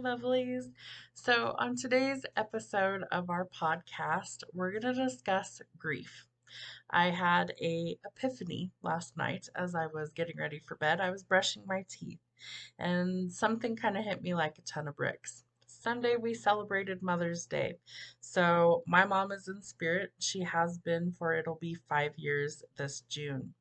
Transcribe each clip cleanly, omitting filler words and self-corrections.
lovelies. So, on today's episode of our podcast, we're going to discuss grief. I had a epiphany last night as I was getting ready for bed. I was brushing my teeth and something kind of hit me like a ton of bricks. Sunday, we celebrated Mother's Day. So, my mom is in spirit. She has been for it'll be 5 years this June.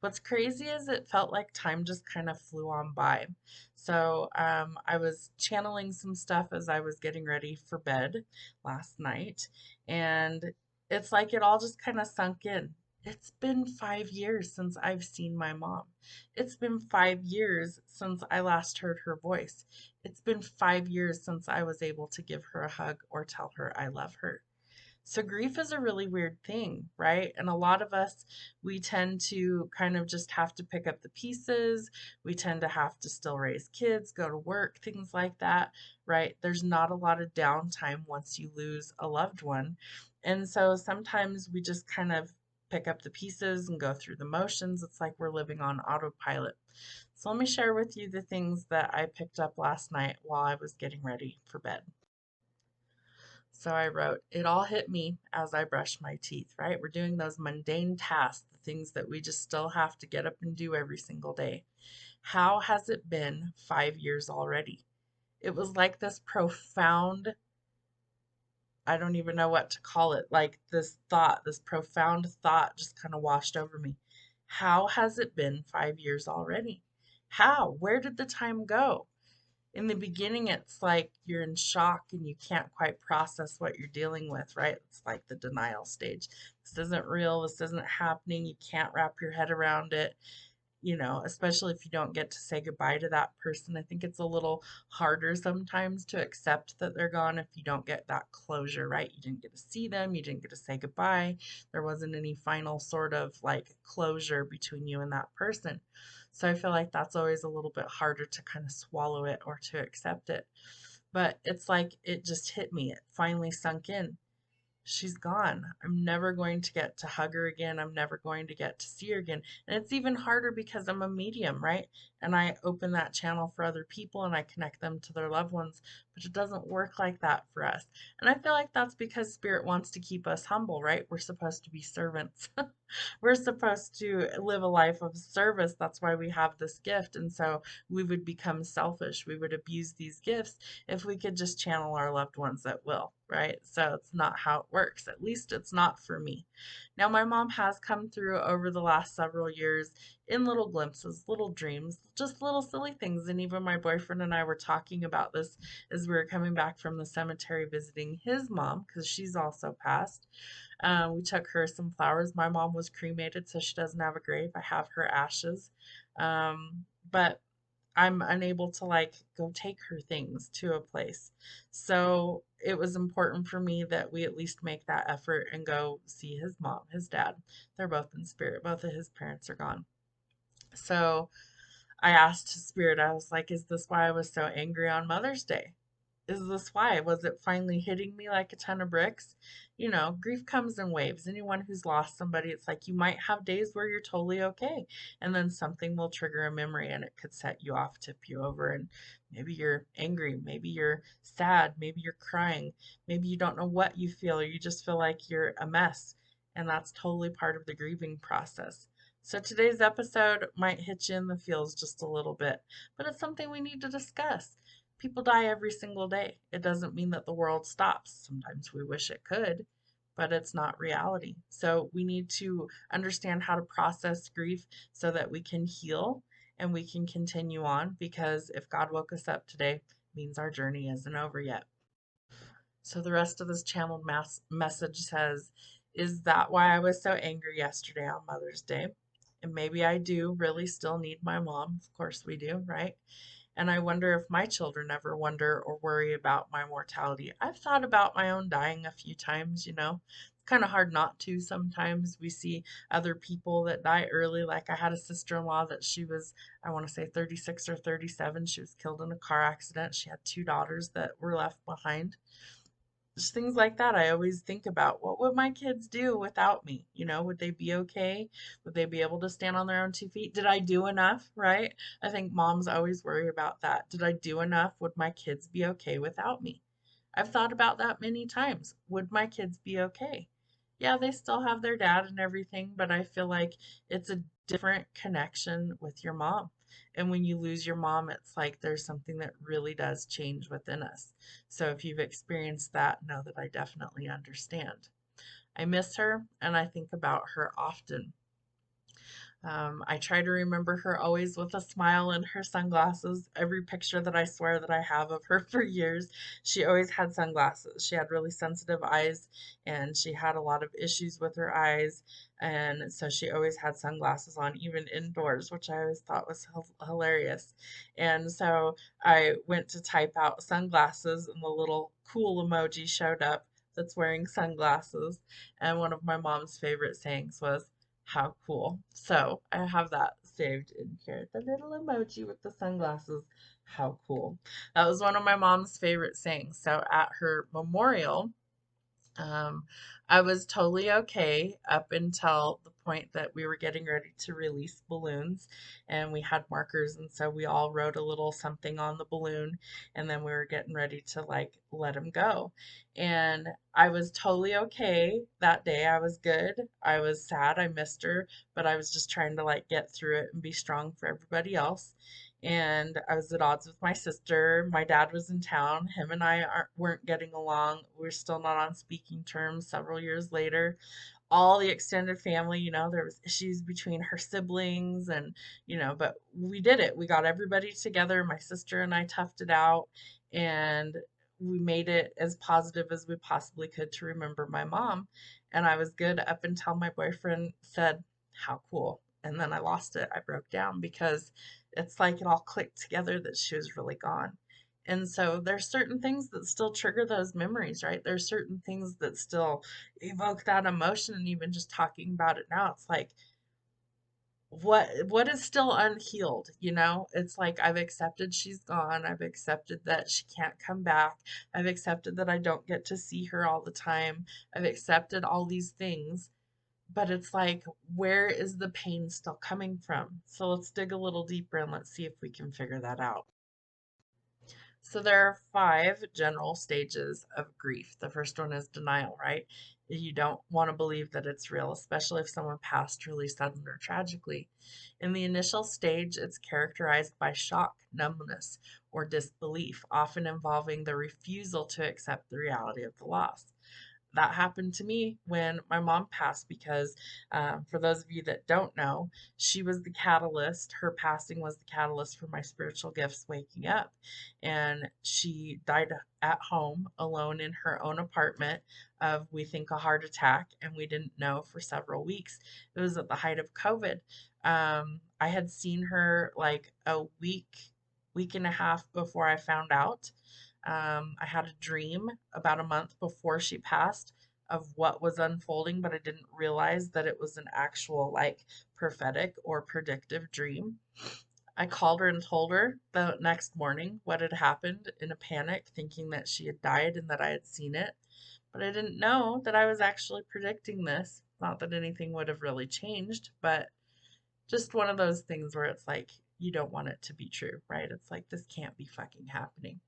What's crazy is it felt like time just kind of flew on by. So I was channeling some stuff as I was getting ready for bed last night, and it's like it all just kind of sunk in. It's been 5 years since I've seen my mom. It's been 5 years since I last heard her voice. It's been 5 years since I was able to give her a hug or tell her I love her. So grief is a really weird thing, right? And a lot of us, we tend to kind of just have to pick up the pieces. We tend to have to still raise kids, go to work, things like that, right? There's not a lot of downtime once you lose a loved one. And so sometimes we just kind of pick up the pieces and go through the motions. It's like we're living on autopilot. So let me share with you the things that I picked up last night while I was getting ready for bed. So I wrote, it all hit me as I brushed my teeth, right? We're doing those mundane tasks, the things that we just still have to get up and do every single day. How has it been 5 years already? It was like this profound, I don't even know what to call it, like this thought, this profound thought just kind of washed over me. How has it been 5 years already? How? Where did the time go? In the beginning, it's like you're in shock and you can't quite process what you're dealing with, right? It's like the denial stage. This isn't real. This isn't happening. You can't wrap your head around it, especially if you don't get to say goodbye to that person. I think it's a little harder sometimes to accept that they're gone if you don't get that closure, right? You didn't get to see them, you didn't get to say goodbye. There wasn't any final sort of like closure between you and that person. So I feel like that's always a little bit harder to kind of swallow it or to accept it. But it's like it just hit me. It finally sunk in. She's gone. I'm never going to get to hug her again. I'm never going to get to see her again. And it's even harder because I'm a medium, right? And I open that channel for other people and I connect them to their loved ones, but it doesn't work like that for us. And I feel like that's because Spirit wants to keep us humble, right? We're supposed to be servants. We're supposed to live a life of service. That's why we have this gift. And so we would become selfish. We would abuse these gifts if we could just channel our loved ones at will, right? So it's not how it works. At least it's not for me. Now, my mom has come through over the last several years in little glimpses, little dreams, just little silly things. And even my boyfriend and I were talking about this as we were coming back from the cemetery visiting his mom because she's also passed. We took her some flowers. My mom was cremated, so she doesn't have a grave. I have her ashes. But I'm unable to like go take her things to a place. So it was important for me that we at least make that effort and go see his mom, his dad. They're both in spirit. Both of his parents are gone. So I asked Spirit, I was like, is this why I was so angry on Mother's Day? Is this why? Was it finally hitting me like a ton of bricks? Grief comes in waves. Anyone who's lost somebody, it's like you might have days where you're totally okay, and then something will trigger a memory and it could set you off, tip you over, and maybe you're angry, maybe you're sad, maybe you're crying, maybe you don't know what you feel, or you just feel like you're a mess, and that's totally part of the grieving process. So today's episode might hit you in the feels just a little bit, but it's something we need to discuss. People die every single day. It doesn't mean that the world stops. Sometimes we wish it could, but it's not reality. So we need to understand how to process grief so that we can heal and we can continue on, because if God woke us up today, it means our journey isn't over yet. So the rest of this channeled message says, is that why I was so angry yesterday on Mother's Day? And maybe I do really still need my mom. Of course we do, right? And I wonder if my children ever wonder or worry about my mortality. I've thought about my own dying a few times. It's kind of hard not to sometimes. We see other people that die early. Like I had a sister-in-law that she was, I want to say 36 or 37. She was killed in a car accident. She had two daughters that were left behind. Just things like that. I always think about, what would my kids do without me? Would they be okay? Would they be able to stand on their own 2 feet? Did I do enough? Right? I think moms always worry about that. Did I do enough? Would my kids be okay without me? I've thought about that many times. Would my kids be okay? Yeah, they still have their dad and everything, but I feel like it's a different connection with your mom. And when you lose your mom, it's like there's something that really does change within us. So if you've experienced that, know that I definitely understand. I miss her and I think about her often. I try to remember her always with a smile and her sunglasses. Every picture that I swear that I have of her for years, she always had sunglasses. She had really sensitive eyes and she had a lot of issues with her eyes. And so she always had sunglasses on, even indoors, which I always thought was hilarious. And so I went to type out sunglasses, and the little cool emoji showed up that's wearing sunglasses. And one of my mom's favorite sayings was, how cool. So I have that saved in here. The little emoji with the sunglasses. How cool. That was one of my mom's favorite sayings. So at her memorial, um, I was totally okay up until the point that we were getting ready to release balloons, and we had markers, and so we all wrote a little something on the balloon, and then we were getting ready to like let him go. And I was totally okay that day. I was good. I was sad. I missed her, but I was just trying to like get through it and be strong for everybody else. And I was at odds with my sister. My dad was in town. Him and I weren't getting along. We're still not on speaking terms several years later. All the extended family, there was issues between her siblings, and but we did it. We got everybody together. My sister and I toughed it out, and we made it as positive as we possibly could to remember my mom. And I was good up until my boyfriend said, how cool. And then I lost it. I broke down because it's like it all clicked together that she was really gone. And so there's certain things that still trigger those memories, right? There's certain things that still evoke that emotion. And even just talking about it now, it's like, what is still unhealed? It's like, I've accepted she's gone. I've accepted that she can't come back. I've accepted that I don't get to see her all the time. I've accepted all these things, but it's like, where is the pain still coming from? So let's dig a little deeper and let's see if we can figure that out. So there are 5 general stages of grief. The first one is denial, right? You don't want to believe that it's real, especially if someone passed really sudden or tragically. In the initial stage, it's characterized by shock, numbness, or disbelief, often involving the refusal to accept the reality of the loss. That happened to me when my mom passed because, for those of you that don't know, she was the catalyst. Her passing was the catalyst for my spiritual gifts waking up. And she died at home alone in her own apartment of, we think, a heart attack. And we didn't know for several weeks. It was at the height of COVID. I had seen her like a week and a half before I found out. I had a dream about a month before she passed of what was unfolding, but I didn't realize that it was an actual, like, prophetic or predictive dream. I called her and told her the next morning what had happened in a panic, thinking that she had died and that I had seen it. But I didn't know that I was actually predicting this. Not that anything would have really changed, but just one of those things where it's like, you don't want it to be true, right? It's like, this can't be fucking happening.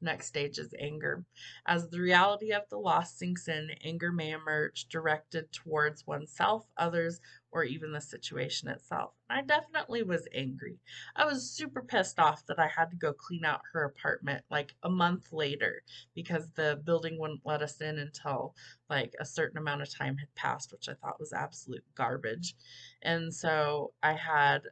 Next stage is anger. As the reality of the loss sinks in, anger may emerge directed towards oneself, others, or even the situation itself. I definitely was angry. I was super pissed off that I had to go clean out her apartment like a month later because the building wouldn't let us in until like a certain amount of time had passed, which I thought was absolute garbage. And so I had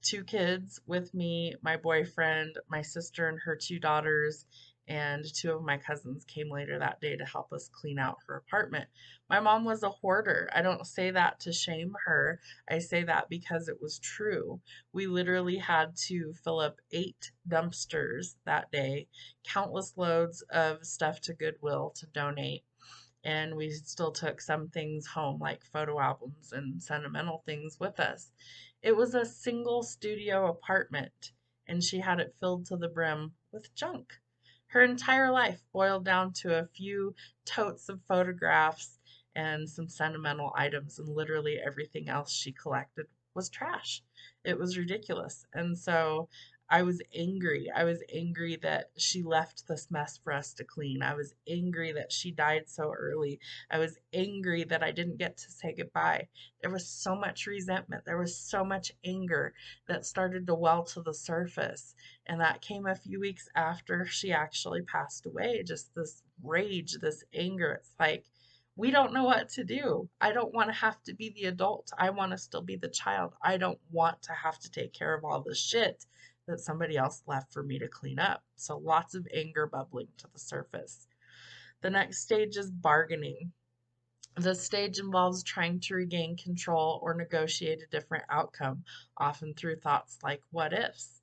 2 kids with me, my boyfriend, my sister and her 2 daughters, and 2 of my cousins came later that day to help us clean out her apartment. My mom was a hoarder. I don't say that to shame her. I say that because it was true. We literally had to fill up 8 dumpsters that day, countless loads of stuff to Goodwill to donate. And we still took some things home, like photo albums and sentimental things, with us. It was a single studio apartment, and she had it filled to the brim with junk. Her entire life boiled down to a few totes of photographs and some sentimental items, and literally everything else she collected was trash. It was ridiculous. And so I was angry. I was angry that she left this mess for us to clean. I was angry that she died so early. I was angry that I didn't get to say goodbye. There was so much resentment. There was so much anger that started to well to the surface. And that came a few weeks after she actually passed away. Just this rage, this anger. It's like, we don't know what to do. I don't want to have to be the adult. I want to still be the child. I don't want to have to take care of all the shit that somebody else left for me to clean up. So lots of anger bubbling to the surface. The next stage is bargaining. This stage involves trying to regain control or negotiate a different outcome, often through thoughts like what ifs.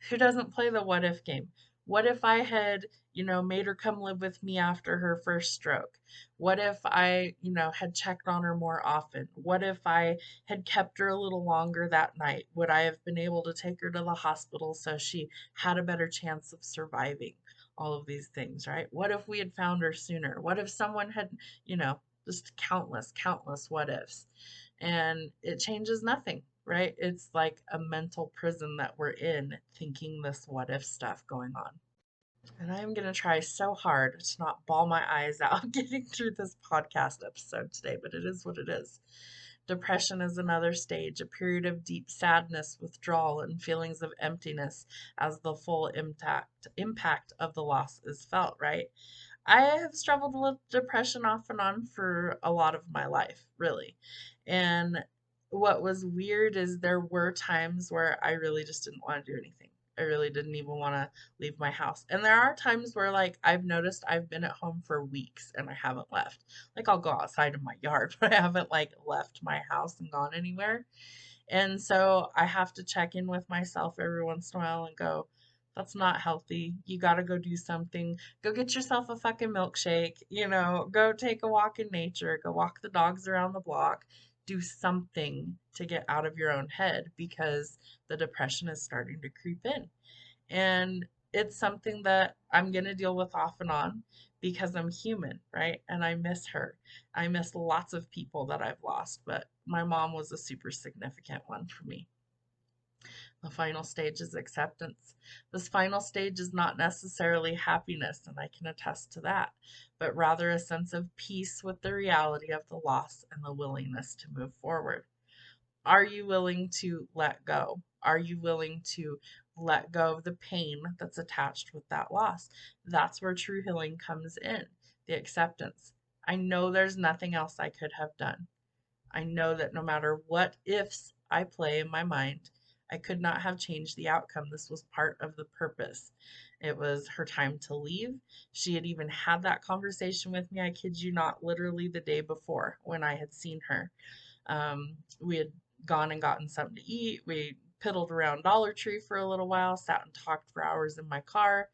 Who doesn't play the what if game? What if I had, made her come live with me after her first stroke? What if I, had checked on her more often? What if I had kept her a little longer that night? Would I have been able to take her to the hospital so she had a better chance of surviving? All of these things, right? What if we had found her sooner? What if someone had, just countless what ifs? And it changes nothing, right? It's like a mental prison that we're in thinking this what if stuff going on. And I am going to try so hard to not bawl my eyes out getting through this podcast episode today, but it is what it is. Depression is another stage, a period of deep sadness, withdrawal, and feelings of emptiness as the full impact of the loss is felt, right? I have struggled with depression off and on for a lot of my life, really. And what was weird is there were times where I really just didn't want to do anything. I really didn't even want to leave my house. And there are times where, like, I've noticed I've been at home for weeks and I haven't left. Like, I'll go outside in my yard, but I haven't, like, left my house and gone anywhere. And so I have to check in with myself every once in a while and go, that's not healthy. You got to go do something. Go get yourself a fucking milkshake, go take a walk in nature, go walk the dogs around the block, do something to get out of your own head because the depression is starting to creep in. And it's something that I'm going to deal with off and on because I'm human, right? And I miss her. I miss lots of people that I've lost, but my mom was a super significant one for me. The final stage is acceptance. This final stage is not necessarily happiness, and I can attest to that, but rather a sense of peace with the reality of the loss and the willingness to move forward. Are you willing to let go? Are you willing to let go of the pain that's attached with that loss? That's where true healing comes in, the acceptance. I know there's nothing else I could have done. I know that no matter what ifs I play in my mind, I could not have changed the outcome. This was part of the purpose. It was her time to leave. She had even had that conversation with me, I kid you not, literally the day before when I had seen her. We had gone and gotten something to eat. We piddled around Dollar Tree for a little while, sat and talked for hours in my car.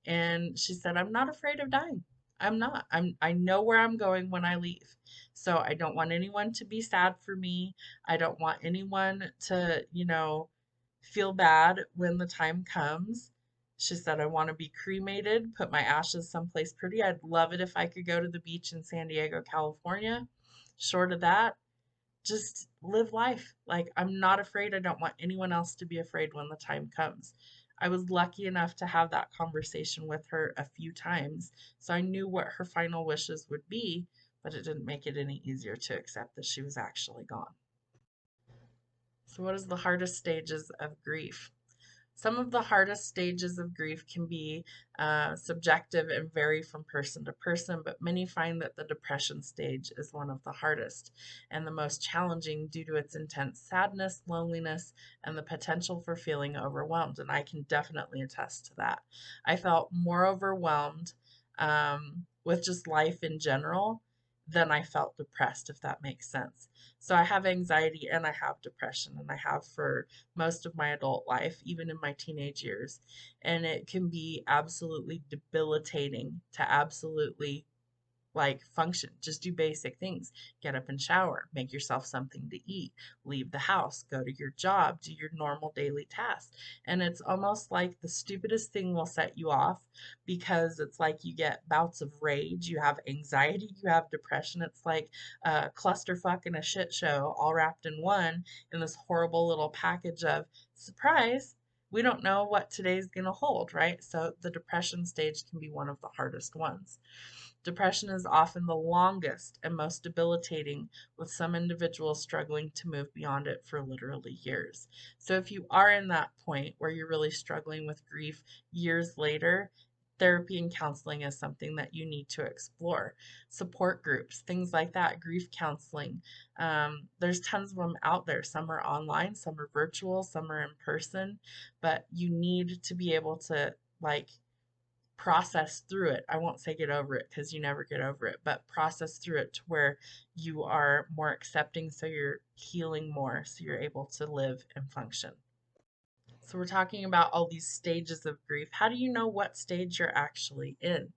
And she said, I'm not afraid of dying. I'm not. I know where I'm going when I leave. So I don't want anyone to be sad for me. I don't want anyone to, feel bad when the time comes. She said, I want to be cremated, put my ashes someplace pretty. I'd love it if I could go to the beach in San Diego, California. Short of that, just live life. Like, I'm not afraid. I don't want anyone else to be afraid when the time comes. I was lucky enough to have that conversation with her a few times, so I knew what her final wishes would be, but it didn't make it any easier to accept that she was actually gone. So, what is the hardest stages of grief? Some of the hardest stages of grief can be subjective and vary from person to person, but many find that the depression stage is one of the hardest and the most challenging due to its intense sadness, loneliness, and the potential for feeling overwhelmed. And I can definitely attest to that. I felt more overwhelmed with just life in general than I felt depressed, if that makes sense. So I have anxiety and I have depression, and I have for most of my adult life, even in my teenage years. And it can be absolutely debilitating to absolutely like function. Just do basic things. Get up and shower, make yourself something to eat, leave the house, go to your job, do your normal daily tasks. And it's almost like the stupidest thing will set you off because it's like you get bouts of rage, you have anxiety, you have depression. It's like a clusterfuck and a shit show all wrapped in one in this horrible little package of surprise. We don't know what today's going to hold, right? So the depression stage can be one of the hardest ones. Depression is often the longest and most debilitating, with some individuals struggling to move beyond it for literally years. So, if you are in that point where you're really struggling with grief years later, therapy and counseling is something that you need to explore. Support groups, things like that, grief counseling. There's tons of them out there. Some are online, some are virtual, some are in person, but you need to be able to like process through it. I won't say get over it because you never get over it, but process through it to where you are more accepting so you're healing more so you're able to live and function. So, we're talking about all these stages of grief. How do you know what stage you're actually in?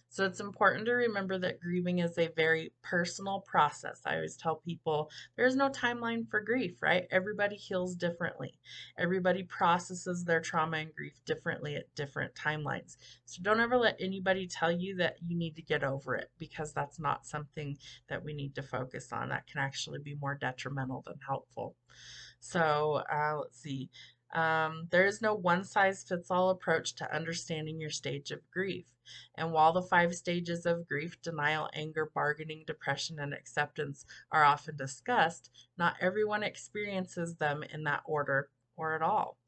So it's important to remember that grieving is a very personal process. I always tell people there's no timeline for grief, right? Everybody heals differently. Everybody processes their trauma and grief differently at different timelines. So don't ever let anybody tell you that you need to get over it because that's not something that we need to focus on. That can actually be more detrimental than helpful. So let's see. There is no one size fits all approach to understanding your stage of grief. And while the 5 stages of grief, denial, anger, bargaining, depression, and acceptance, are often discussed, not everyone experiences them in that order or at all.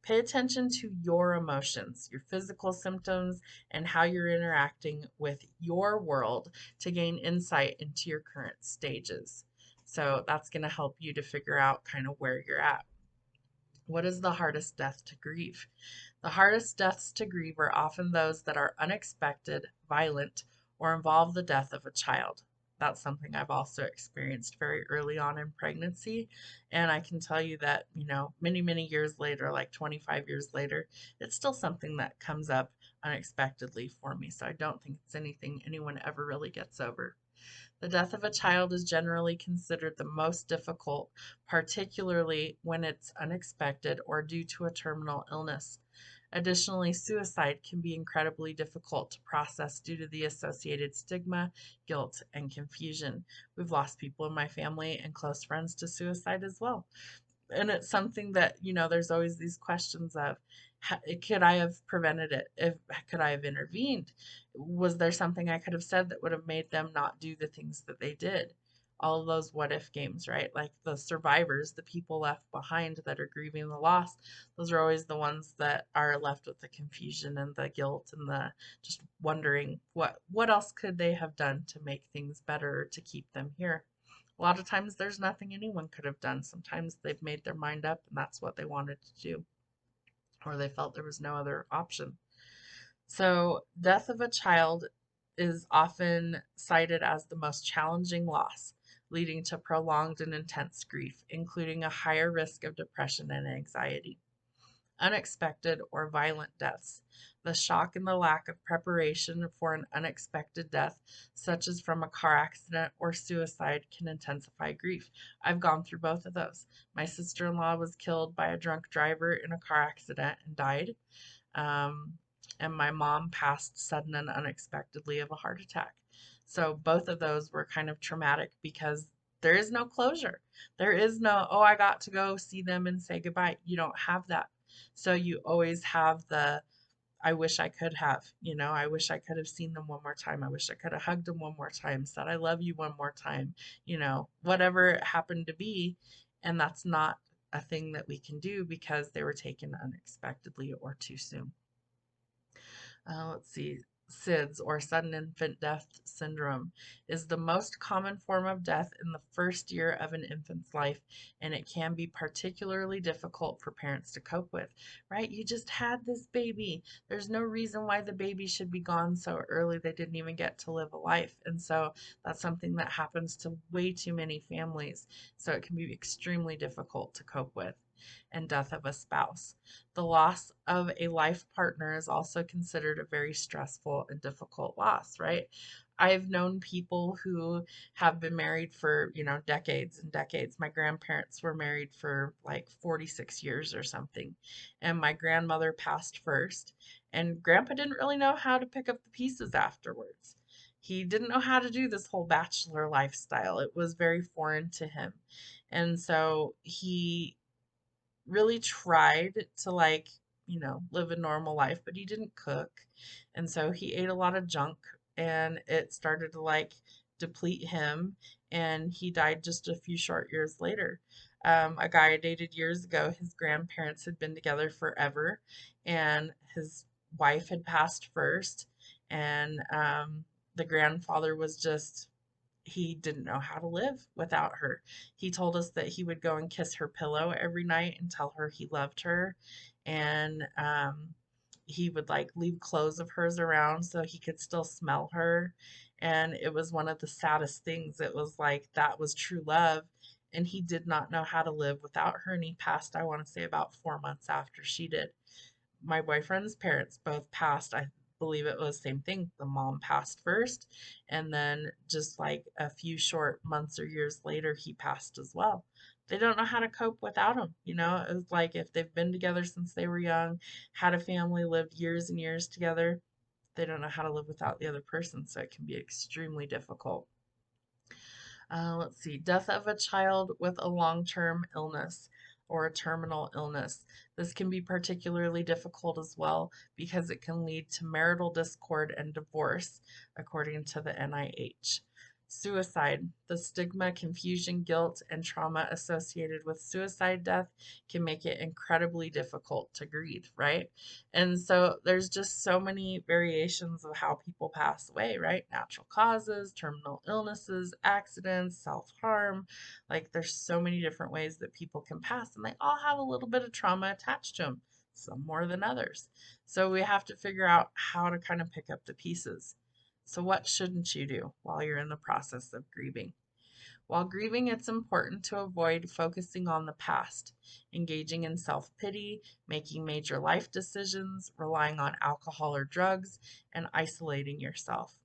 Pay attention to your emotions, your physical symptoms, and how you're interacting with your world to gain insight into your current stages. So that's going to help you to figure out kind of where you're at. What is the hardest death to grieve? The hardest deaths to grieve are often those that are unexpected, violent, or involve the death of a child. That's something I've also experienced very early on in pregnancy. And I can tell you that, many, many years later, like 25 years later, it's still something that comes up unexpectedly for me. So I don't think it's anything anyone ever really gets over. The death of a child is generally considered the most difficult, particularly when it's unexpected or due to a terminal illness. Additionally, suicide can be incredibly difficult to process due to the associated stigma, guilt, and confusion. We've lost people in my family and close friends to suicide as well. And it's something that, there's always these questions of, could I have prevented it? If could I have intervened? Was there something I could have said that would have made them not do the things that they did? All of those what if games, right? Like the survivors, the people left behind that are grieving the loss, those are always the ones that are left with the confusion and the guilt and the just wondering what else could they have done to make things better or to keep them here. A lot of times there's nothing anyone could have done. Sometimes they've made their mind up and that's what they wanted to do, or they felt there was no other option. So, death of a child is often cited as the most challenging loss, leading to prolonged and intense grief, including a higher risk of depression and anxiety. Unexpected or violent deaths. The shock and the lack of preparation for an unexpected death, such as from a car accident or suicide, can intensify grief. I've gone through both of those. My sister in law was killed by a drunk driver in a car accident and died. Um, and my mom passed sudden and unexpectedly of a heart attack. So both of those were kind of traumatic because there is no closure. There is no, oh, I got to go see them and say goodbye. You don't have that. So you always have the, I wish I could have, I wish I could have seen them one more time. I wish I could have hugged them one more time, said I love you one more time, whatever it happened to be. And that's not a thing that we can do because they were taken unexpectedly or too soon. Let's see. SIDS, or sudden infant death syndrome, is the most common form of death in the first year of an infant's life, and it can be particularly difficult for parents to cope with, right? You just had this baby. There's no reason why the baby should be gone so early. They didn't even get to live a life. And so that's something that happens to way too many families. So it can be extremely difficult to cope with. And death of a spouse. The loss of a life partner is also considered a very stressful and difficult loss, right? I've known people who have been married for, decades and decades. My grandparents were married for like 46 years or something. And my grandmother passed first, and grandpa didn't really know how to pick up the pieces afterwards. He didn't know how to do this whole bachelor lifestyle. It was very foreign to him. And so he really tried to live a normal life, but he didn't cook. And so he ate a lot of junk, and it started to deplete him, and he died just a few short years later. A guy I dated years ago, his grandparents had been together forever, and his wife had passed first, and the grandfather was just he didn't know how to live without her. He told us that he would go and kiss her pillow every night and tell her he loved her. And he would leave clothes of hers around so he could still smell her. And it was one of the saddest things. It was like that was true love. And he did not know how to live without her. And he passed, I want to say, about 4 months after she did. My boyfriend's parents both passed. I believe it was the same thing. The mom passed first, and then just like a few short months or years later, he passed as well. They don't know how to cope without him. It was like if they've been together since they were young, had a family, lived years and years together, they don't know how to live without the other person. So it can be extremely difficult. Let's see, death of a child with a long-term illness or a terminal illness. This can be particularly difficult as well because it can lead to marital discord and divorce, according to the NIH. Suicide. The stigma, confusion, guilt, and trauma associated with suicide death can make it incredibly difficult to grieve, right? And so there's just so many variations of how people pass away, right? Natural causes, terminal illnesses, accidents, self-harm. There's so many different ways that people can pass, and they all have a little bit of trauma attached to them, some more than others. So we have to figure out how to kind of pick up the pieces. So what shouldn't you do while you're in the process of grieving? While grieving, it's important to avoid focusing on the past, engaging in self pity, making major life decisions, relying on alcohol or drugs, and isolating yourself.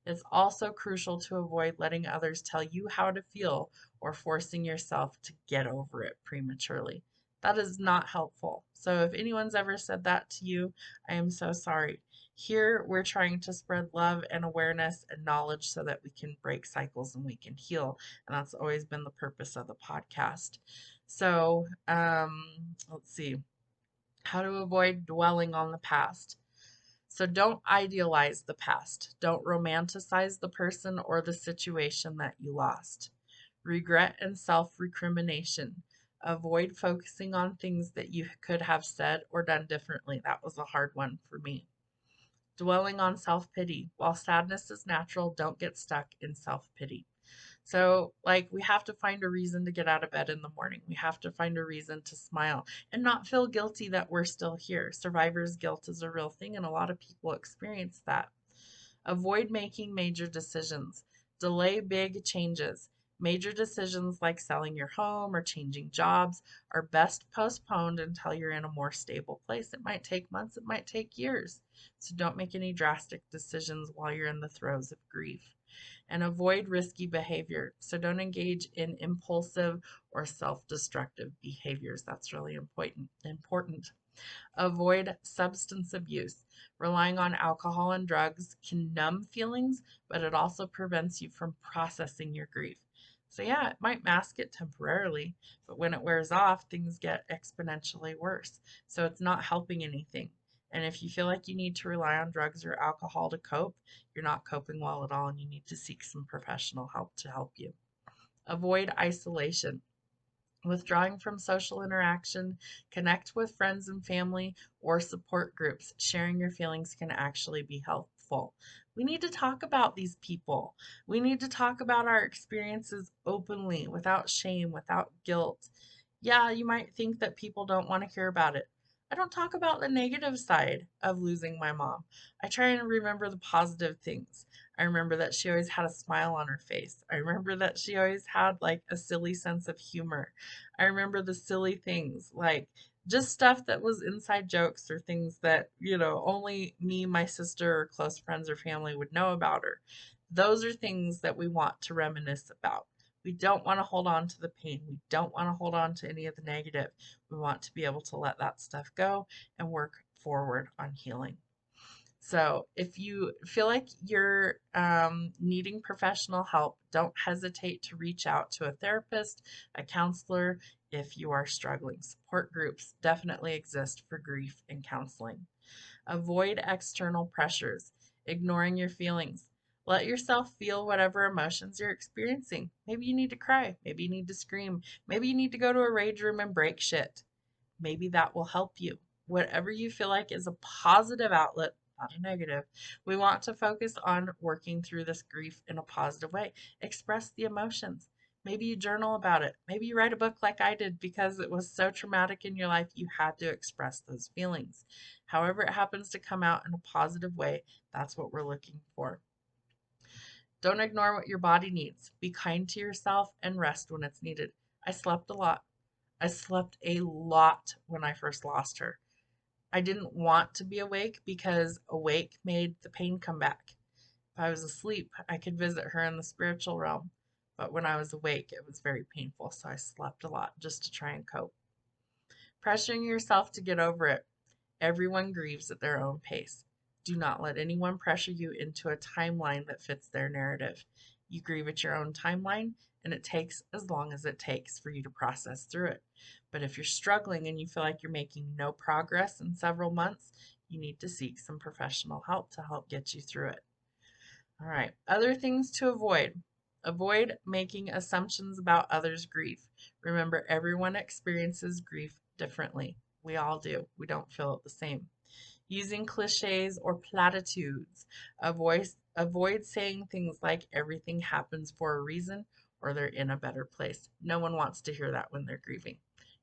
It's also crucial to avoid letting others tell you how to feel or forcing yourself to get over it prematurely. That is not helpful. So, if anyone's ever said that to you, I am so sorry. Here, we're trying to spread love and awareness and knowledge so that we can break cycles and we can heal. And that's always been the purpose of the podcast. So, let's see, how to avoid dwelling on the past. So don't idealize the past. Don't romanticize the person or the situation that you lost. Regret and self recrimination. Avoid focusing on things that you could have said or done differently. That was a hard one for me. Dwelling on self pity. While sadness is natural, don't get stuck in self pity. So, we have to find a reason to get out of bed in the morning. We have to find a reason to smile and not feel guilty that we're still here. Survivor's guilt is a real thing, and a lot of people experience that. Avoid making major decisions. Delay big changes. Major decisions like selling your home or changing jobs are best postponed until you're in a more stable place. It might take months, it might take years. So don't make any drastic decisions while you're in the throes of grief. And avoid risky behavior. So don't engage in impulsive or self-destructive behaviors. That's really important. Avoid substance abuse. Relying on alcohol and drugs can numb feelings, but it also prevents you from processing your grief. So, yeah, it might mask it temporarily, but when it wears off, things get exponentially worse. So, it's not helping anything. And if you feel like you need to rely on drugs or alcohol to cope, you're not coping well at all, and you need to seek some professional help to help you. Avoid isolation. Withdrawing from social interaction, connect with friends and family or support groups. Sharing your feelings can actually be helpful. We need to talk about these people. We need to talk about our experiences openly, without shame, without guilt. Yeah, you might think that people don't want to hear about it. I don't talk about the negative side of losing my mom. I try and remember the positive things. I remember that she always had a smile on her face. I remember that she always had a silly sense of humor. I remember the silly things, just stuff that was inside jokes or things that, only me, my sister, or close friends or family would know about her. Those are things that we want to reminisce about. We don't want to hold on to the pain. We don't want to hold on to any of the negative. We want to be able to let that stuff go and work forward on healing. So, if you feel like you're needing professional help, don't hesitate to reach out to a therapist, a counselor, if you are struggling. Support groups definitely exist for grief and counseling. Avoid external pressures, ignoring your feelings. Let yourself feel whatever emotions you're experiencing. Maybe you need to cry. Maybe you need to scream. Maybe you need to go to a rage room and break shit. Maybe that will help you. Whatever you feel like is a positive outlet, not a negative. We want to focus on working through this grief in a positive way. Express the emotions. Maybe you journal about it. Maybe you write a book like I did because it was so traumatic in your life, you had to express those feelings. However, it happens to come out in a positive way, that's what we're looking for. Don't ignore what your body needs. Be kind to yourself and rest when it's needed. I slept a lot. I slept a lot when I first lost her. I didn't want to be awake because awake made the pain come back. If I was asleep, I could visit her in the spiritual realm. But when I was awake, it was very painful, so I slept a lot just to try and cope. Pressuring yourself to get over it. Everyone grieves at their own pace. Do not let anyone pressure you into a timeline that fits their narrative. You grieve at your own timeline, and it takes as long as it takes for you to process through it. But if you're struggling and you feel like you're making no progress in several months, you need to seek some professional help to help get you through it. All right, other things to avoid. Avoid making assumptions about others' grief. Remember, everyone experiences grief differently. We all do. We don't feel it the same. Using cliches or platitudes. Avoid saying things like everything happens for a reason or they're in a better place. No one wants to hear that when they're grieving.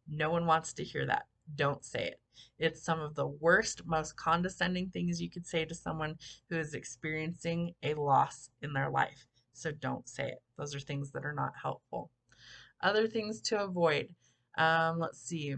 No one wants to hear that. Don't say it. It's some of the worst, most condescending things you could say to someone who is experiencing a loss in their life. So don't say it. Those are things that are not helpful. Other things to avoid. Let's see.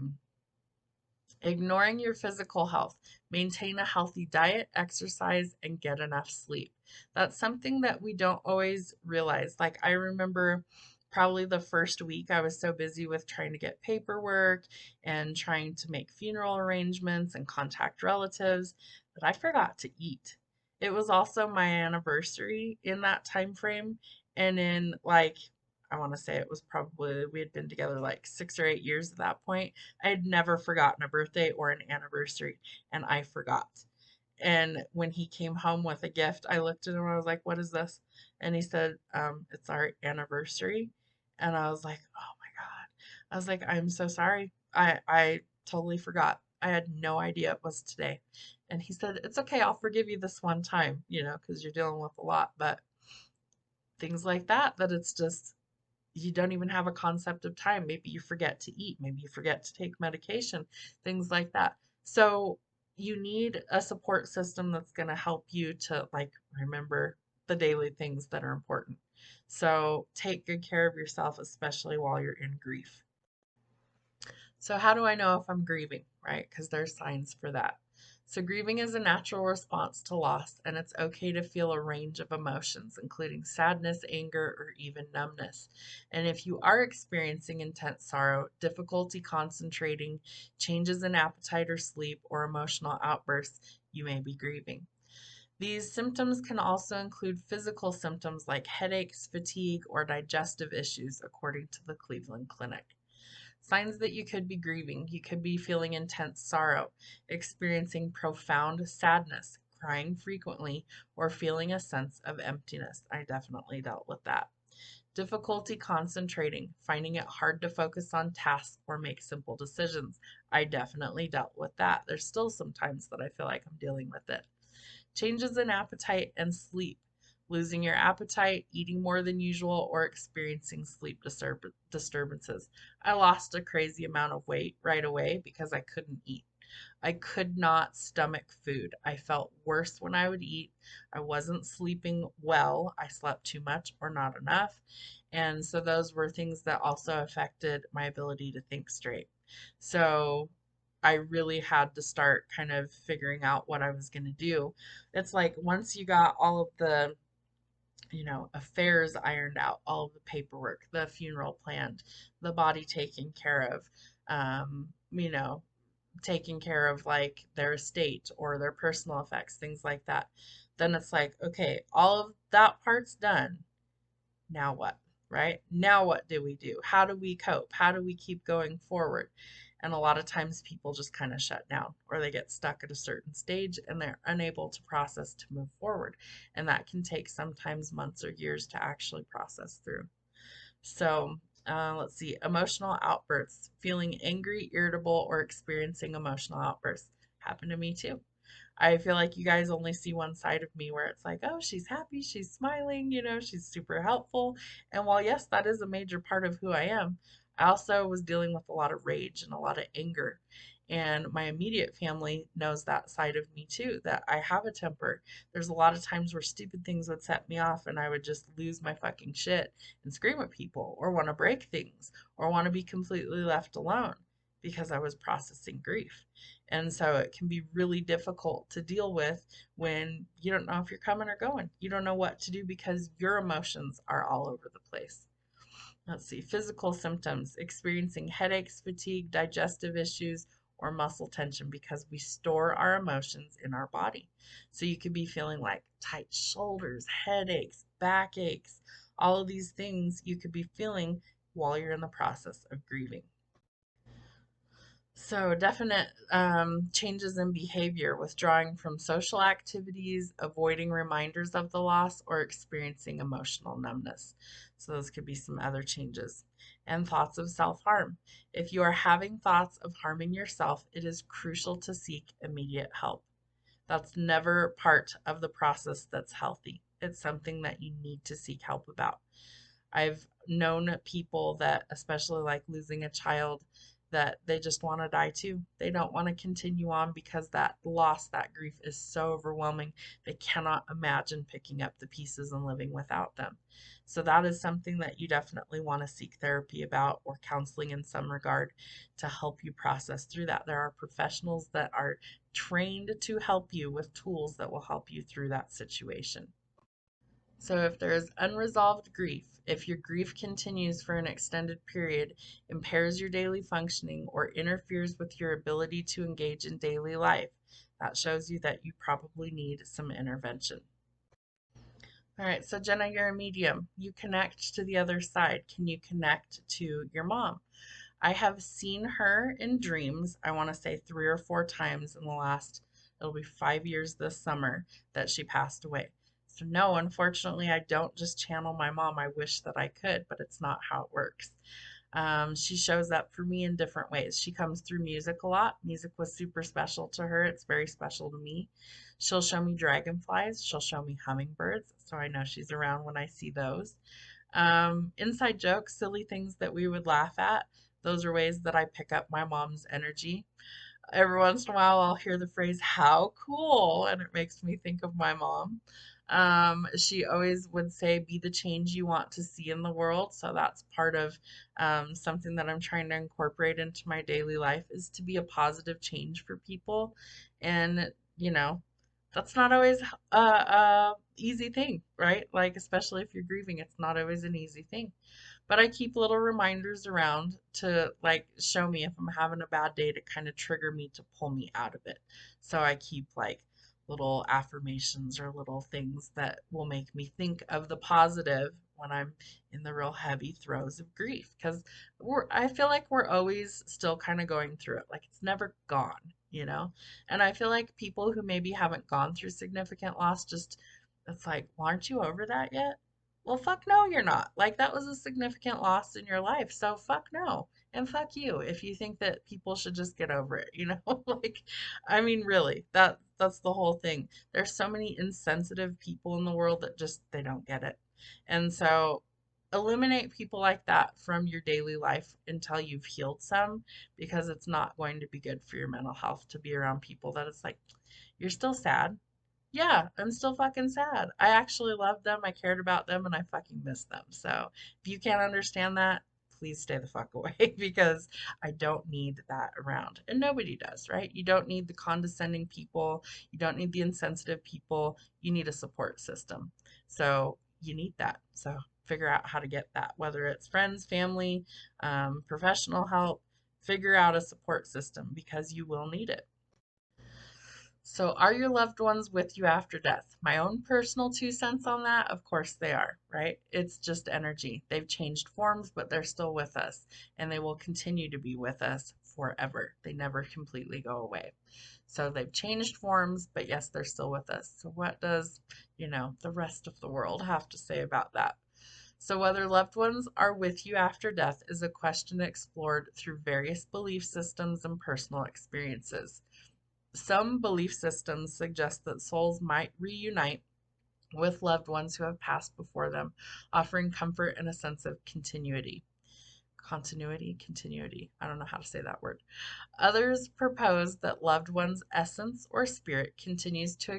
Ignoring your physical health. Maintain a healthy diet, exercise, and get enough sleep. That's something that we don't always realize. Like, I remember probably the first week I was so busy with trying to get paperwork and trying to make funeral arrangements and contact relatives that I forgot to eat. It was also my anniversary in that time frame, and in like I want to say it was probably we had been together like 6 or 8 years at that point. I had never forgotten a birthday or an anniversary, and I forgot. And when he came home with a gift, I looked at him and I was like, "What is this?" And he said, "It's our anniversary." And I was like, "Oh my God." I was like, "I'm so sorry. I totally forgot. I had no idea it was today." And he said, "It's okay. I'll forgive you this one time, because you're dealing with a lot." But things like that it's just you don't even have a concept of time. Maybe you forget to eat, maybe you forget to take medication, things like that. So you need a support system that's going to help you to like remember the daily things that are important. So take good care of yourself, especially while you're in grief. So, how do I know if I'm grieving, right? Because there's signs for that. So, grieving is a natural response to loss, and it's okay to feel a range of emotions, including sadness, anger, or even numbness. And if you are experiencing intense sorrow, difficulty concentrating, changes in appetite or sleep, or emotional outbursts, you may be grieving. These symptoms can also include physical symptoms like headaches, fatigue, or digestive issues, according to the Cleveland Clinic. Signs that you could be grieving. You could be feeling intense sorrow, experiencing profound sadness, crying frequently, or feeling a sense of emptiness. I definitely dealt with that. Difficulty concentrating, finding it hard to focus on tasks or make simple decisions. I definitely dealt with that. There's still some times that I feel like I'm dealing with it. Changes in appetite and sleep, losing your appetite, eating more than usual, or experiencing sleep disturbances. I lost a crazy amount of weight right away because I couldn't eat. I could not stomach food. I felt worse when I would eat. I wasn't sleeping well. I slept too much or not enough. And so those were things that also affected my ability to think straight. So I really had to start kind of figuring out what I was going to do. It's like once you got all of the affairs ironed out, all of the paperwork, the funeral planned, the body taken care of, um, you know, taking care of like their estate or their personal effects, things like that. Then it's like, okay, all of that part's done. Now what? Right? Now what do we do? How do we cope? How do we keep going forward? And a lot of times people just kind of shut down or they get stuck at a certain stage and they're unable to process to move forward. And that can take sometimes months or years to actually process through. So let's see, emotional outbursts, feeling angry, irritable, or experiencing emotional outbursts. Happened to me too. I feel like you guys only see one side of me where it's like, oh, she's happy, she's smiling, she's super helpful. And while, yes, that is a major part of who I am, I also was dealing with a lot of rage and a lot of anger. And my immediate family knows that side of me too, that I have a temper. There's a lot of times where stupid things would set me off and I would just lose my fucking shit and scream at people or want to break things or want to be completely left alone because I was processing grief. And so it can be really difficult to deal with when you don't know if you're coming or going. You don't know what to do because your emotions are all over the place. Let's see, physical symptoms, experiencing headaches, fatigue, digestive issues, or muscle tension because we store our emotions in our body. So you could be feeling like tight shoulders, headaches, backaches, all of these things you could be feeling while you're in the process of grieving. So, definite changes in behavior, withdrawing from social activities, avoiding reminders of the loss, or experiencing emotional numbness. So, those could be some other changes. And thoughts of self harm. If you are having thoughts of harming yourself, it is crucial to seek immediate help. That's never part of the process that's healthy. It's something that you need to seek help about. I've known people that, especially like losing a child, that they just want to die too. They don't want to continue on because that loss, that grief is so overwhelming. They cannot imagine picking up the pieces and living without them. So, that is something that you definitely want to seek therapy about or counseling in some regard to help you process through that. There are professionals that are trained to help you with tools that will help you through that situation. So, if there is unresolved grief, if your grief continues for an extended period, impairs your daily functioning, or interferes with your ability to engage in daily life, that shows you that you probably need some intervention. All right, so Jenna, you're a medium. You connect to the other side. Can you connect to your mom? I have seen her in dreams, I want to say 3 or 4 times in the last, it'll be 5 years this summer that she passed away. So, no, unfortunately, I don't just channel my mom. I wish that I could, but it's not how it works. She shows up for me in different ways. She comes through music a lot. Music was super special to her. It's very special to me. She'll show me dragonflies. She'll show me hummingbirds. So I know she's around when I see those. Inside jokes, silly things that we would laugh at. Those are ways that I pick up my mom's energy. Every once in a while, I'll hear the phrase, how cool, and it makes me think of my mom. She always would say, be the change you want to see in the world. So that's part of something that I'm trying to incorporate into my daily life is to be a positive change for people. And, that's not always a easy thing, right? Like, especially if you're grieving, it's not always an easy thing. But I keep little reminders around to like show me if I'm having a bad day to kind of trigger me to pull me out of it. So I keep like little affirmations or little things that will make me think of the positive when I'm in the real heavy throes of grief because I feel like we're always still kind of going through it. Like it's never gone. And I feel like people who maybe haven't gone through significant loss just it's like, well, aren't you over that yet? Well, fuck no, you're not. Like, that was a significant loss in your life. So, fuck no. And fuck you if you think that people should just get over it. Like, I mean, really, that's the whole thing. There's so many insensitive people in the world that just they don't get it. And so eliminate people like that from your daily life until you've healed some because it's not going to be good for your mental health to be around people that it's like, you're still sad. Yeah, I'm still fucking sad. I actually loved them, I cared about them, and I fucking miss them. So if you can't understand that, please stay the fuck away because I don't need that around. And nobody does, right? You don't need the condescending people. You don't need the insensitive people. You need a support system. So you need that. So figure out how to get that, whether it's friends, family, professional help. Figure out a support system because you will need it. So, are your loved ones with you after death? My own personal 2 cents on that, of course they are, right? It's just energy. They've changed forms, but they're still with us, and they will continue to be with us forever. They never completely go away. So, they've changed forms, but yes, they're still with us. So, what does, the rest of the world have to say about that? So, whether loved ones are with you after death is a question explored through various belief systems and personal experiences. Some belief systems suggest that souls might reunite with loved ones who have passed before them, offering comfort and a sense of continuity. Continuity. I don't know how to say that word. Others propose that loved one's essence or spirit continues to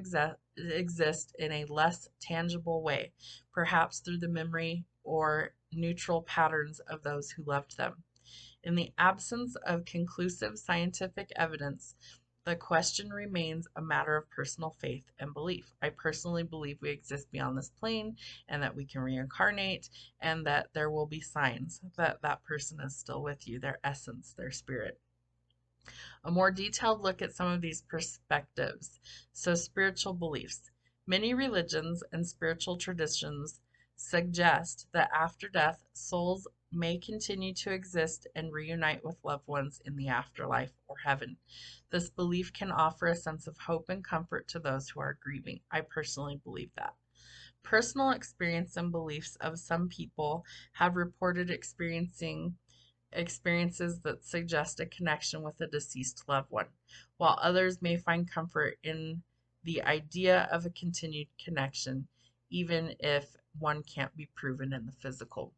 exist in a less tangible way, perhaps through the memory or neutral patterns of those who loved them. In the absence of conclusive scientific evidence, the question remains a matter of personal faith and belief. I personally believe we exist beyond this plane and that we can reincarnate and that there will be signs that that person is still with you, their essence, their spirit. A more detailed look at some of these perspectives. So, spiritual beliefs. Many religions and spiritual traditions suggest that after death, souls may continue to exist and reunite with loved ones in the afterlife or heaven. This belief can offer a sense of hope and comfort to those who are grieving. I personally believe that. Personal experience and beliefs of some people have reported experiences that suggest a connection with a deceased loved one, while others may find comfort in the idea of a continued connection, even if one can't be proven in the physical.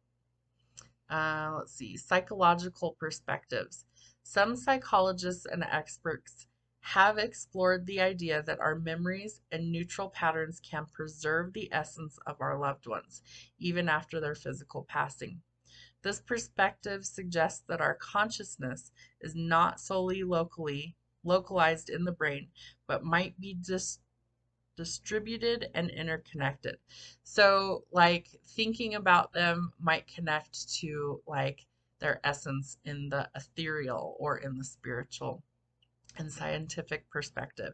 Let's see, psychological perspectives. Some psychologists and experts have explored the idea that our memories and neutral patterns can preserve the essence of our loved ones, even after their physical passing. This perspective suggests that our consciousness is not solely localized in the brain, but might be distributed and interconnected. So, like, thinking about them might connect to like their essence in the ethereal or in the spiritual and scientific perspective.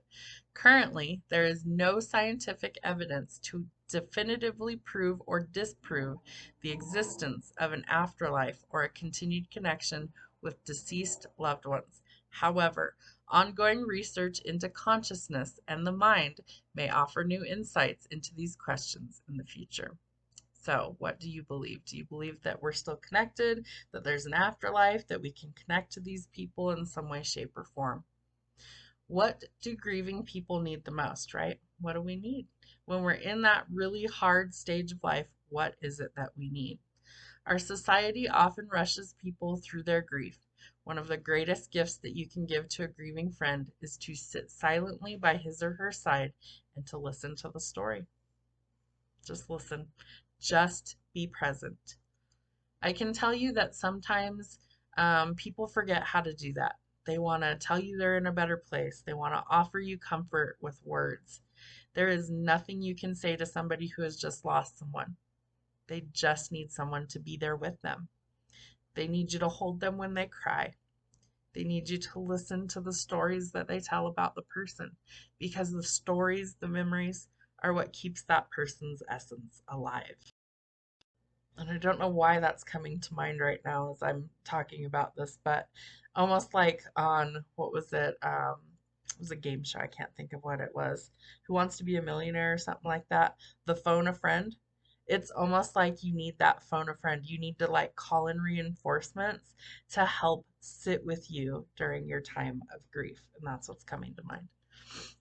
Currently, there is no scientific evidence to definitively prove or disprove the existence of an afterlife or a continued connection with deceased loved ones. However, ongoing research into consciousness and the mind may offer new insights into these questions in the future. So, what do you believe? Do you believe that we're still connected, that there's an afterlife, that we can connect to these people in some way, shape, or form? What do grieving people need the most, right? What do we need? When we're in that really hard stage of life, what is it that we need? Our society often rushes people through their grief. One of the greatest gifts that you can give to a grieving friend is to sit silently by his or her side and to listen to the story. Just listen. Just be present. I can tell you that sometimes people forget how to do that. They want to tell you they're in a better place. They want to offer you comfort with words. There is nothing you can say to somebody who has just lost someone. They just need someone to be there with them. They need you to hold them when they cry. They need you to listen to the stories that they tell about the person, because the stories, the memories, are what keeps that person's essence alive. And I don't know why that's coming to mind right now as I'm talking about this, but almost like on what was it? It was a game show. I can't think of what it was. Who Wants to Be a Millionaire or something like that? The Phone a Friend. It's almost like you need that phone a friend. You need to like call in reinforcements to help sit with you during your time of grief. And that's what's coming to mind.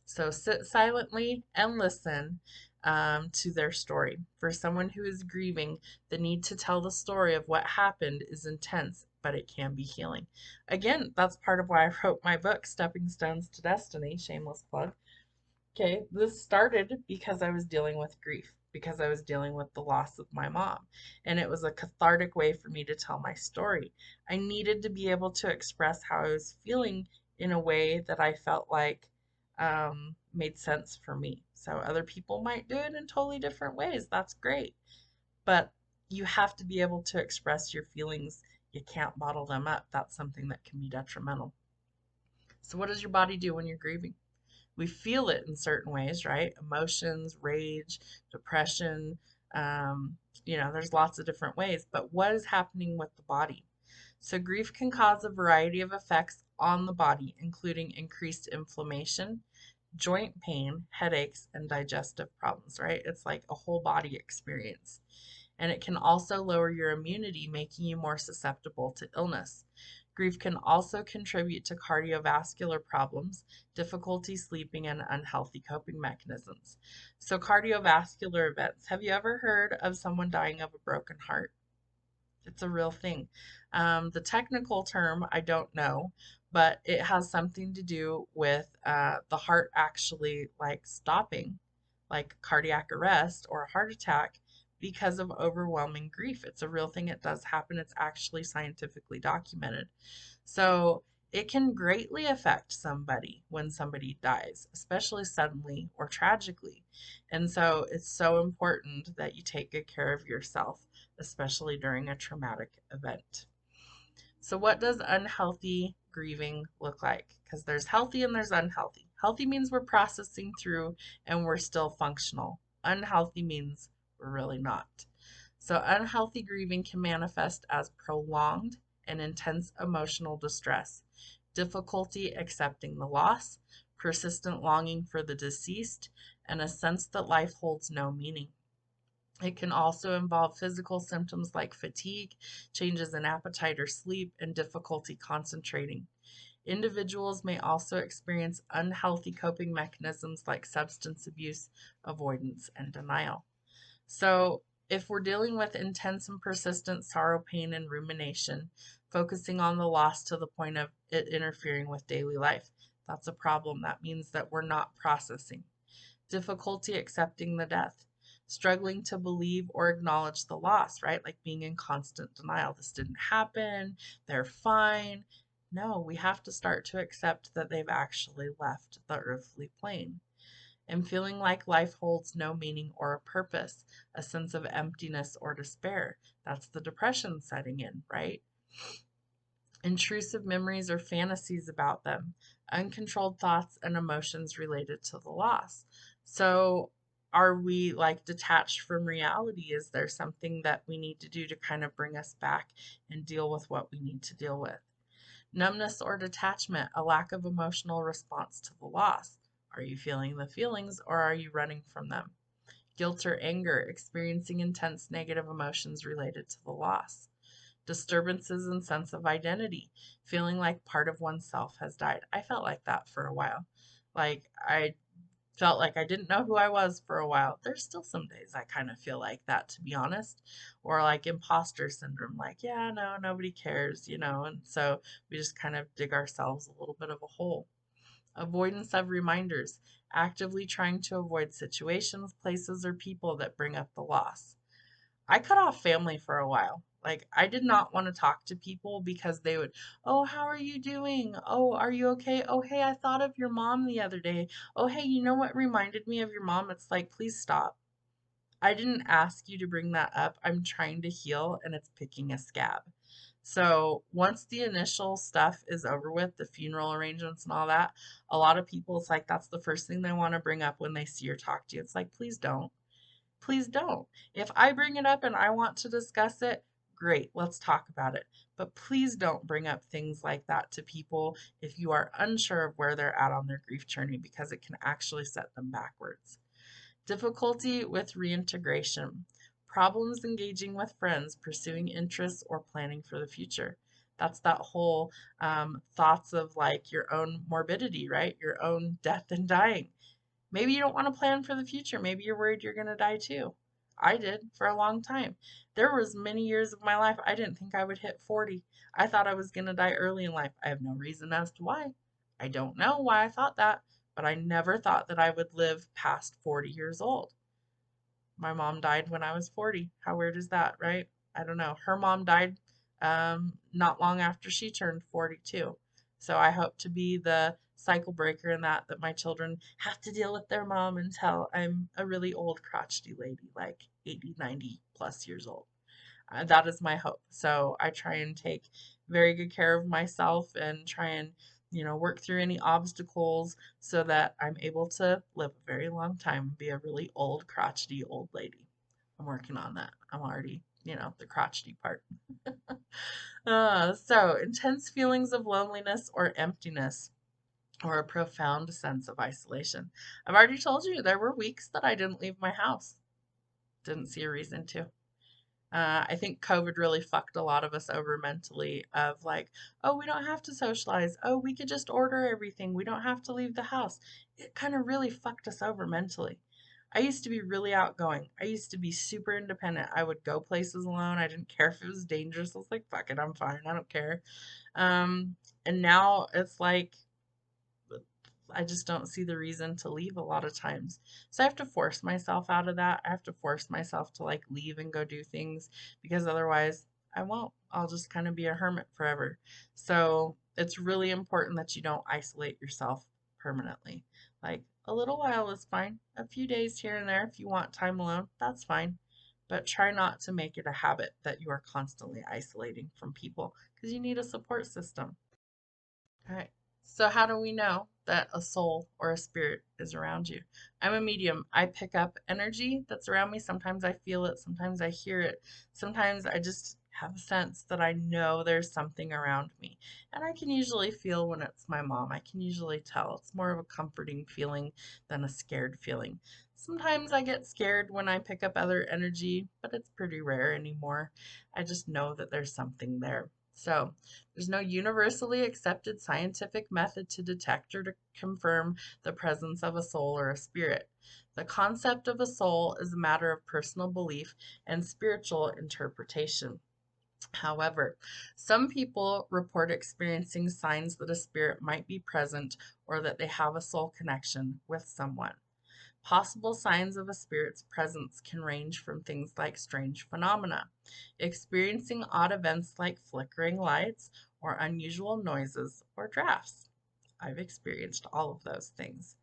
So sit silently and listen to their story. For someone who is grieving, the need to tell the story of what happened is intense, but it can be healing. Again, that's part of why I wrote my book, Stepping Stones to Destiny, shameless plug. Okay, this started because I was dealing with grief, because I was dealing with the loss of my mom. And it was a cathartic way for me to tell my story. I needed to be able to express how I was feeling in a way that I felt like made sense for me. So other people might do it in totally different ways. That's great. But you have to be able to express your feelings. You can't bottle them up. That's something that can be detrimental. So, what does your body do when you're grieving? We feel it in certain ways, right? Emotions, rage, depression. Um, there's lots of different ways. But what is happening with the body? So, grief can cause a variety of effects on the body, including increased inflammation, joint pain, headaches, and digestive problems, right? It's like a whole body experience. And it can also lower your immunity, making you more susceptible to illness. Grief can also contribute to cardiovascular problems, difficulty sleeping, and unhealthy coping mechanisms. So, cardiovascular events. Have you ever heard of someone dying of a broken heart? It's a real thing. The technical term, I don't know, but it has something to do with the heart actually like stopping, like cardiac arrest or a heart attack because of overwhelming grief. It's a real thing. It does happen. It's actually scientifically documented. So it can greatly affect somebody when somebody dies, especially suddenly or tragically. And so it's so important that you take good care of yourself, especially during a traumatic event. So, what does unhealthy grieving look like? Because there's healthy and there's unhealthy. Healthy means we're processing through and we're still functional. Unhealthy means we're really not. So, unhealthy grieving can manifest as prolonged and intense emotional distress, difficulty accepting the loss, persistent longing for the deceased, and a sense that life holds no meaning. It can also involve physical symptoms like fatigue, changes in appetite or sleep, and difficulty concentrating. Individuals may also experience unhealthy coping mechanisms like substance abuse, avoidance, and denial. So, if we're dealing with intense and persistent sorrow, pain, and rumination, focusing on the loss to the point of it interfering with daily life, that's a problem. That means that we're not processing. Difficulty accepting the death, struggling to believe or acknowledge the loss, right? Like being in constant denial. This didn't happen. They're fine. No, we have to start to accept that they've actually left the earthly plane. And feeling like life holds no meaning or a purpose, a sense of emptiness or despair. That's the depression setting in, right? Intrusive memories or fantasies about them, uncontrolled thoughts and emotions related to the loss. So, are we like detached from reality? Is there something that we need to do to kind of bring us back and deal with what we need to deal with? Numbness or detachment, a lack of emotional response to the loss. Are you feeling the feelings or are you running from them? Guilt or anger, experiencing intense negative emotions related to the loss. Disturbances in sense of identity, feeling like part of oneself has died. I felt like that for a while. Like I felt like I didn't know who I was for a while. There's still some days I kind of feel like that, to be honest. Or like imposter syndrome, like, yeah, no, nobody cares, and so we just kind of dig ourselves a little bit of a hole. Avoidance of reminders, actively trying to avoid situations, places, or people that bring up the loss. I cut off family for a while. Like, I did not want to talk to people because they would, oh, how are you doing? Oh, are you okay? Oh, hey, I thought of your mom the other day. Oh, hey, you know what reminded me of your mom? It's like, please stop. I didn't ask you to bring that up. I'm trying to heal and it's picking a scab. So once the initial stuff is over with, the funeral arrangements and all that, a lot of people, it's like that's the first thing they want to bring up when they see or talk to you. It's like, please don't. Please don't. If I bring it up and I want to discuss it, great, let's talk about it. But please don't bring up things like that to people if you are unsure of where they're at on their grief journey because it can actually set them backwards. Difficulty with reintegration, problems engaging with friends, pursuing interests, or planning for the future. That's that whole thoughts of like your own morbidity, right? Your own death and dying. Maybe you don't want to plan for the future. Maybe you're worried you're going to die too. I did for a long time. There was many years of my life I didn't think I would hit 40. I thought I was going to die early in life. I have no reason as to why. I don't know why I thought that, but I never thought that I would live past 40 years old. My mom died when I was 40. How weird is that, right? I don't know. Her mom died not long after she turned 42. So I hope to be the cycle breaker in that my children have to deal with their mom until I'm a really old crotchety lady, like 80, 90 plus years old. That is my hope. So I try and take very good care of myself and try and, work through any obstacles so that I'm able to live a very long time and be a really old, crotchety old lady. I'm working on that. I'm already, the crotchety part. So, intense feelings of loneliness or emptiness or a profound sense of isolation. I've already told you there were weeks that I didn't leave my house. Didn't see a reason to. I think COVID really fucked a lot of us over mentally of like, oh, we don't have to socialize. Oh, we could just order everything. We don't have to leave the house. It kind of really fucked us over mentally. I used to be really outgoing. I used to be super independent. I would go places alone. I didn't care if it was dangerous. I was like, fuck it, I'm fine. I don't care. Um, and now it's like I just don't see the reason to leave a lot of times. So I have to force myself out of that. I have to force myself to like leave and go do things because otherwise I won't. I'll just kind of be a hermit forever. So it's really important that you don't isolate yourself permanently. Like a little while is fine. A few days here and there if you want time alone, that's fine. But try not to make it a habit that you are constantly isolating from people because you need a support system. All right. So, how do we know that a soul or a spirit is around you? I'm a medium. I pick up energy that's around me. Sometimes I feel it, sometimes I hear it. Sometimes I just have a sense that I know there's something around me. And I can usually feel when it's my mom. I can usually tell. It's more of a comforting feeling than a scared feeling. Sometimes I get scared when I pick up other energy, but it's pretty rare anymore. I just know that there's something there. So, there's no universally accepted scientific method to detect or to confirm the presence of a soul or a spirit. The concept of a soul is a matter of personal belief and spiritual interpretation. However, some people report experiencing signs that a spirit might be present or that they have a soul connection with someone. Possible signs of a spirit's presence can range from things like strange phenomena, experiencing odd events like flickering lights or unusual noises or drafts. I've experienced all of those things.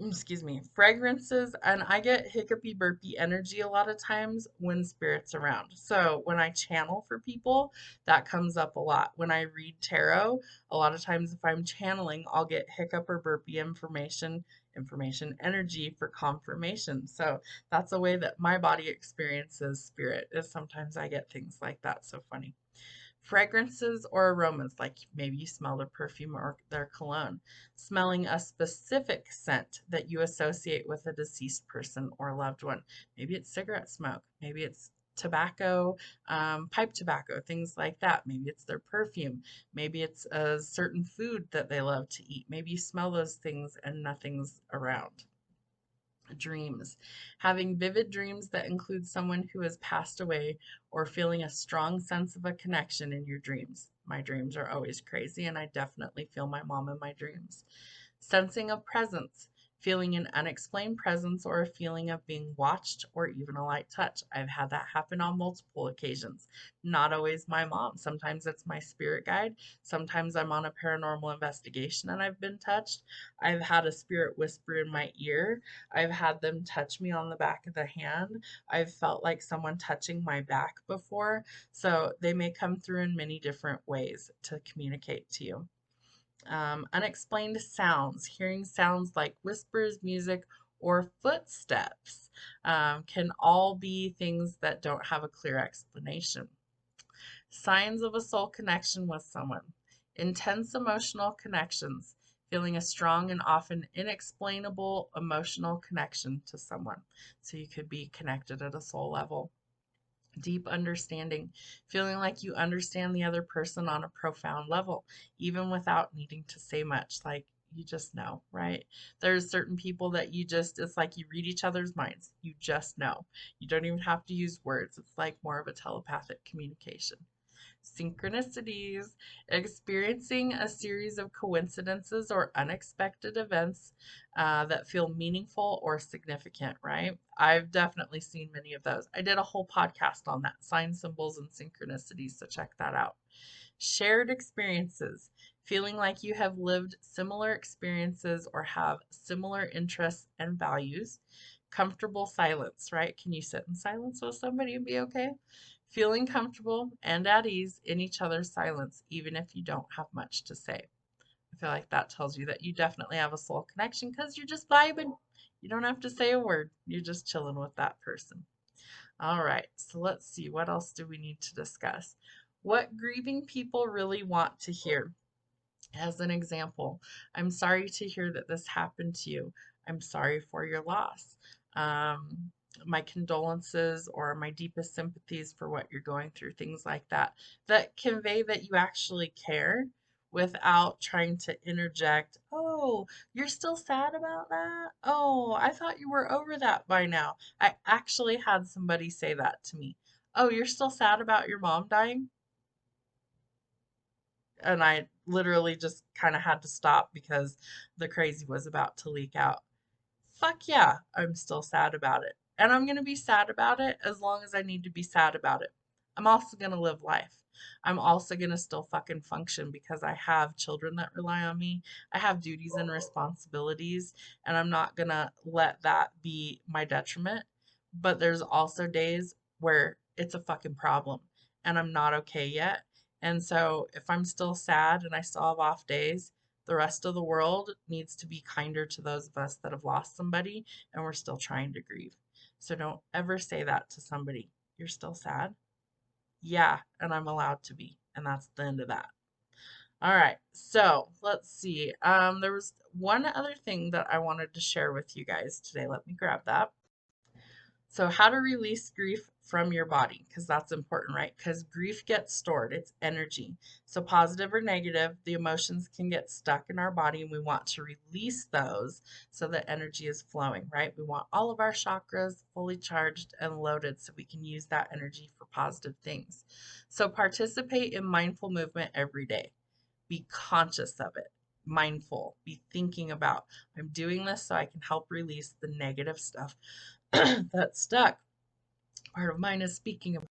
Excuse me, fragrances, and I get hiccupy burpy energy a lot of times when spirits around. So when I channel for people, that comes up a lot. When I read tarot, a lot of times if I'm channeling, I'll get hiccup or burpy information energy for confirmation. So that's a way that my body experiences spirit is sometimes I get things like that. So funny. Fragrances or aromas, like maybe you smell their perfume or their cologne, smelling a specific scent that you associate with a deceased person or loved one. Maybe it's cigarette smoke, maybe it's tobacco, pipe tobacco, things like that. Maybe it's their perfume, maybe it's a certain food that they love to eat. Maybe you smell those things and nothing's around. Dreams. Having vivid dreams that include someone who has passed away or feeling a strong sense of a connection in your dreams. My dreams are always crazy, and I definitely feel my mom in my dreams. Sensing a presence, feeling an unexplained presence or a feeling of being watched or even a light touch. I've had that happen on multiple occasions. Not always my mom. Sometimes it's my spirit guide. Sometimes I'm on a paranormal investigation and I've been touched. I've had a spirit whisper in my ear. I've had them touch me on the back of the hand. I've felt like someone touching my back before. So they may come through in many different ways to communicate to you. Unexplained sounds, hearing sounds like whispers, music, or footsteps can all be things that don't have a clear explanation. Signs of a soul connection with someone, intense emotional connections, feeling a strong and often inexplainable emotional connection to someone. So you could be connected at a soul level. Deep understanding, feeling like you understand the other person on a profound level, even without needing to say much. Like you just know, right? There's certain people that it's like you read each other's minds. You just know. You don't even have to use words. It's like more of a telepathic communication. Synchronicities, experiencing a series of coincidences or unexpected events that feel meaningful or significant, right? I've definitely seen many of those. I did a whole podcast on that, sign symbols and synchronicities, so check that out. Shared experiences, feeling like you have lived similar experiences or have similar interests and values. Comfortable silence, right? Can you sit in silence with somebody and be okay? Feeling comfortable and at ease in each other's silence, even if you don't have much to say. I feel like that tells you that you definitely have a soul connection because you're just vibing. You don't have to say a word. You're just chilling with that person. All right, so let's see. What else do we need to discuss? What grieving people really want to hear. As an example, I'm sorry to hear that this happened to you. I'm sorry for your loss. Um, my condolences or my deepest sympathies for what you're going through, things like that, that convey that you actually care without trying to interject, oh, you're still sad about that? Oh, I thought you were over that by now. I actually had somebody say that to me. Oh, you're still sad about your mom dying? And I literally just kind of had to stop because the crazy was about to leak out. Fuck yeah, I'm still sad about it. And I'm going to be sad about it as long as I need to be sad about it. I'm also going to live life. I'm also going to still fucking function because I have children that rely on me. I have duties and responsibilities, and I'm not going to let that be my detriment. But there's also days where it's a fucking problem and I'm not okay yet. And so if I'm still sad and I still have off days, the rest of the world needs to be kinder to those of us that have lost somebody and we're still trying to grieve. So don't ever say that to somebody. You're still sad? Yeah, and I'm allowed to be. And that's the end of that. All right, so let's see. There was one other thing that I wanted to share with you guys today. Let me grab that. So, how to release grief from your body, because that's important, right? Because grief gets stored, it's energy. So, positive or negative, the emotions can get stuck in our body, and we want to release those so that energy is flowing, right? We want all of our chakras fully charged and loaded so we can use that energy for positive things. So, participate in mindful movement every day. Be conscious of it. Mindful, be thinking about, I'm doing this so I can help release the negative stuff that's stuck. Part of mine is speaking about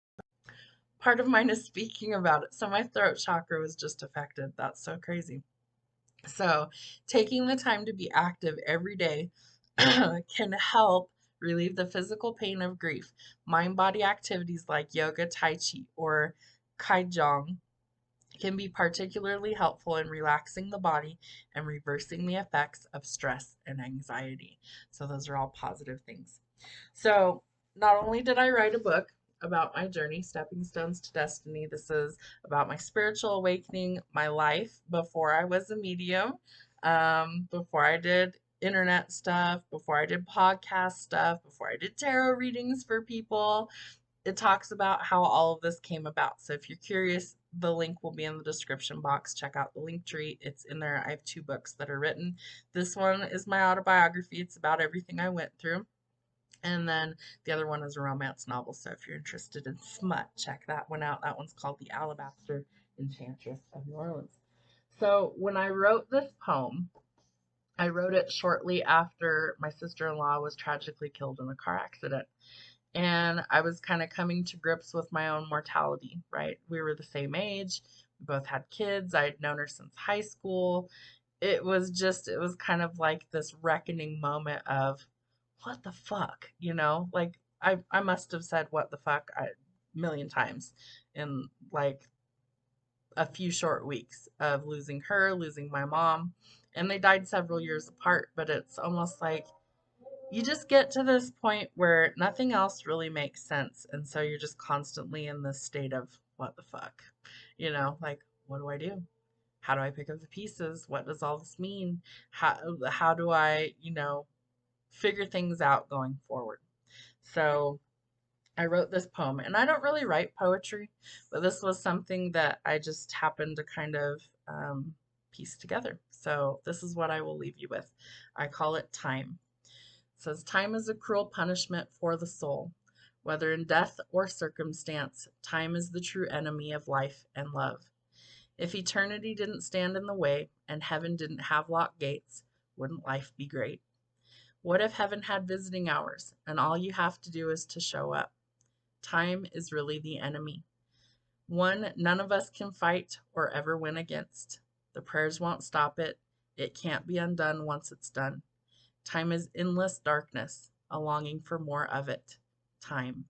Part of mine is speaking about it. So my throat chakra was just affected. That's so crazy. So taking the time to be active every day can help relieve the physical pain of grief. Mind body activities like yoga, tai chi, or kaijong can be particularly helpful in relaxing the body and reversing the effects of stress and anxiety. So those are all positive things. So, not only did I write a book about my journey, Stepping Stones to Destiny, this is about my spiritual awakening, my life before I was a medium, before I did internet stuff, before I did podcast stuff, before I did tarot readings for people. It talks about how all of this came about. So, if you're curious, the link will be in the description box. Check out the LINKTREE. It's in there. I have 2 books that are written. This one is my autobiography, it's about everything I went through. And then the other one is a romance novel. So if you're interested in smut, check that one out. That one's called The Alabaster Enchantress of New Orleans. So when I wrote this poem, I wrote it shortly after my sister-in-law was tragically killed in a car accident. And I was kind of coming to grips with my own mortality, right? We were the same age. We both had kids. I had known her since high school. It was kind of like this reckoning moment of, what the fuck, like I must have said what the fuck a million times in like a few short weeks of losing her, losing my mom, and they died several years apart. But it's almost like you just get to this point where nothing else really makes sense, and so you're just constantly in this state of what the fuck, like, what do I do? How do I pick up the pieces? What does all this mean? How do I figure things out going forward? So I wrote this poem, and I don't really write poetry, but this was something that I just happened to kind of piece together. So this is what I will leave you with. I call it Time. It says, time is a cruel punishment for the soul. Whether in death or circumstance, time is the true enemy of life and love. If eternity didn't stand in the way and heaven didn't have locked gates, wouldn't life be great? What if heaven had visiting hours and all you have to do is to show up? Time is really the enemy, one none of us can fight or ever win against. The prayers won't stop it. It can't be undone once it's done. Time is endless darkness, a longing for more of it. Time.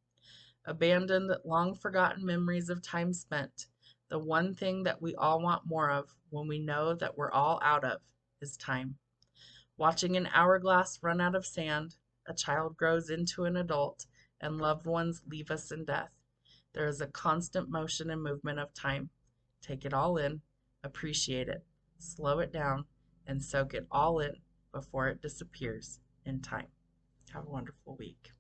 Abandoned, long forgotten memories of time spent. The one thing that we all want more of when we know that we're all out of is time. Watching an hourglass run out of sand, a child grows into an adult, and loved ones leave us in death. There is a constant motion and movement of time. Take it all in, appreciate it, slow it down, and soak it all in before it disappears in time. Have a wonderful week.